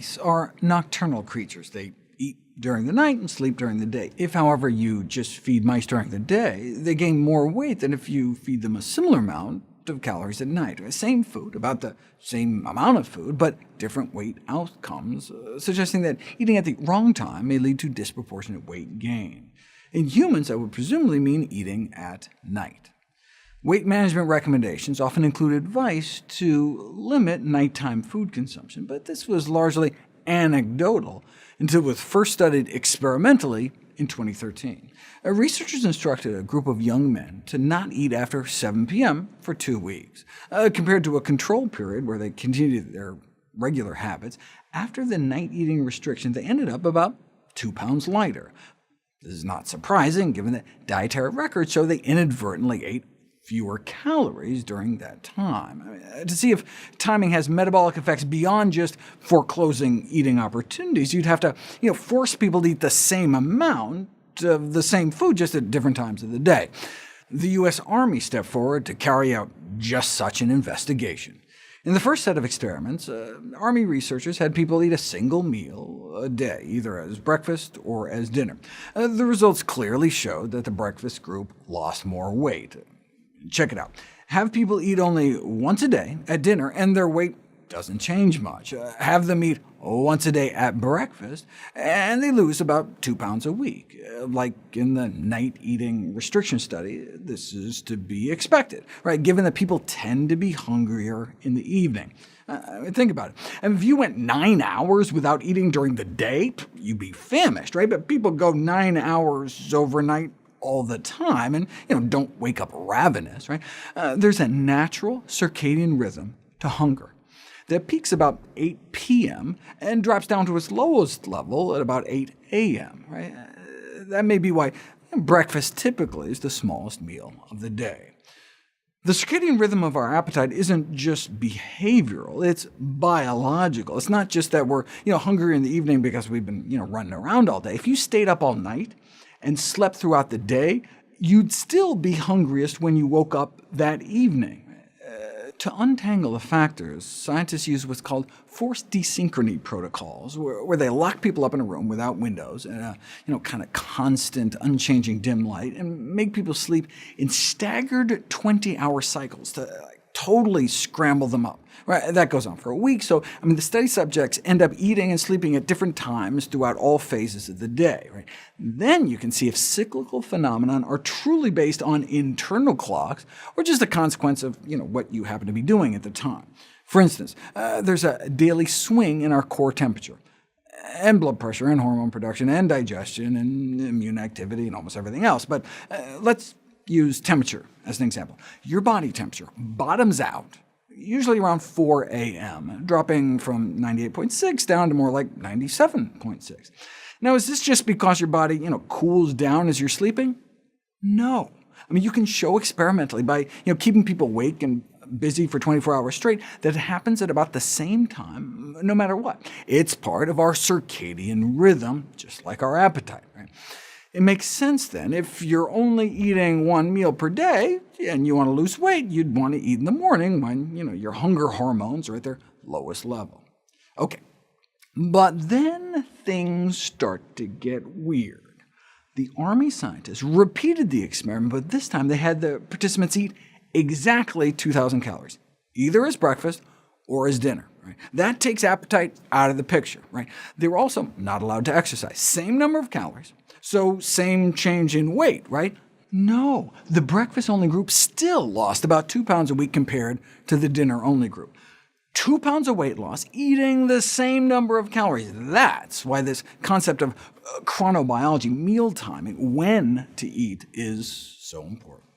mice are nocturnal creatures. They eat during the night and sleep during the day. If, however, you just feed mice during the day, they gain more weight than if you feed them a similar amount of calories at night. Same food, about the same amount of food, but different weight outcomes, suggesting that eating at the wrong time may lead to disproportionate weight gain. In humans, that would presumably mean eating at night. Weight management recommendations often include advice to limit nighttime food consumption, but this was largely anecdotal until it was first studied experimentally in 2013. Researchers instructed a group of young men to not eat after 7 p.m. for 2 weeks, compared to a control period where they continued their regular habits. After the night eating restriction, they ended up about 2 pounds lighter. This is not surprising, given that dietary records show they inadvertently ate fewer calories during that time. To see if timing has metabolic effects beyond just foreclosing eating opportunities, you'd have to force people to eat the same amount of the same food, just at different times of the day. The U.S. Army stepped forward to carry out just such an investigation. In the first set of experiments, Army researchers had people eat a single meal a day, either as breakfast or as dinner. The results clearly showed that the breakfast group lost more weight. Check it out. Have people eat only once a day at dinner, and their weight doesn't change much. Have them eat once a day at breakfast, and they lose about 2 pounds a week. Like in the night eating restriction study, this is to be expected, right? Given that people tend to be hungrier in the evening. Think about it. And if you went 9 hours without eating during the day, you'd be famished, right? But people go 9 hours overnight all the time, and don't wake up ravenous, right? There's a natural circadian rhythm to hunger that peaks about 8 p.m. and drops down to its lowest level at about 8 a.m. Right? That may be why breakfast typically is the smallest meal of the day. The circadian rhythm of our appetite isn't just behavioral, it's biological. It's not just that we're hungry in the evening because we've been running around all day. If you stayed up all night and slept throughout the day, you'd still be hungriest when you woke up that evening. To untangle the factors, scientists use what's called forced desynchrony protocols, where they lock people up in a room without windows and a kind of constant, unchanging dim light, and make people sleep in staggered 20-hour cycles to totally scramble them up. Right? That goes on for a week, so the study subjects end up eating and sleeping at different times throughout all phases of the day. Right? Then you can see if cyclical phenomena are truly based on internal clocks, or just a consequence of what you happen to be doing at the time. For instance, there's a daily swing in our core temperature, and blood pressure, and hormone production, and digestion, and immune activity, and almost everything else. But let's use temperature as an example. Your body temperature bottoms out usually around 4 a.m., dropping from 98.6 down to more like 97.6. Now, is this just because your body cools down as you're sleeping? No. You can show experimentally by keeping people awake and busy for 24 hours straight that it happens at about the same time, no matter what. It's part of our circadian rhythm, just like our appetite. Right? It makes sense, then, if you're only eating 1 meal per day and you want to lose weight, you'd want to eat in the morning when your hunger hormones are at their lowest level. OK, but then things start to get weird. The Army scientists repeated the experiment, but this time they had the participants eat exactly 2,000 calories, either as breakfast or as dinner. Right? That takes appetite out of the picture. Right? They were also not allowed to exercise. Same number of calories, so same change in weight, right? No, the breakfast-only group still lost about 2 pounds a week compared to the dinner-only group. 2 pounds of weight loss, eating the same number of calories. That's why this concept of chronobiology, meal timing, when to eat, is so important.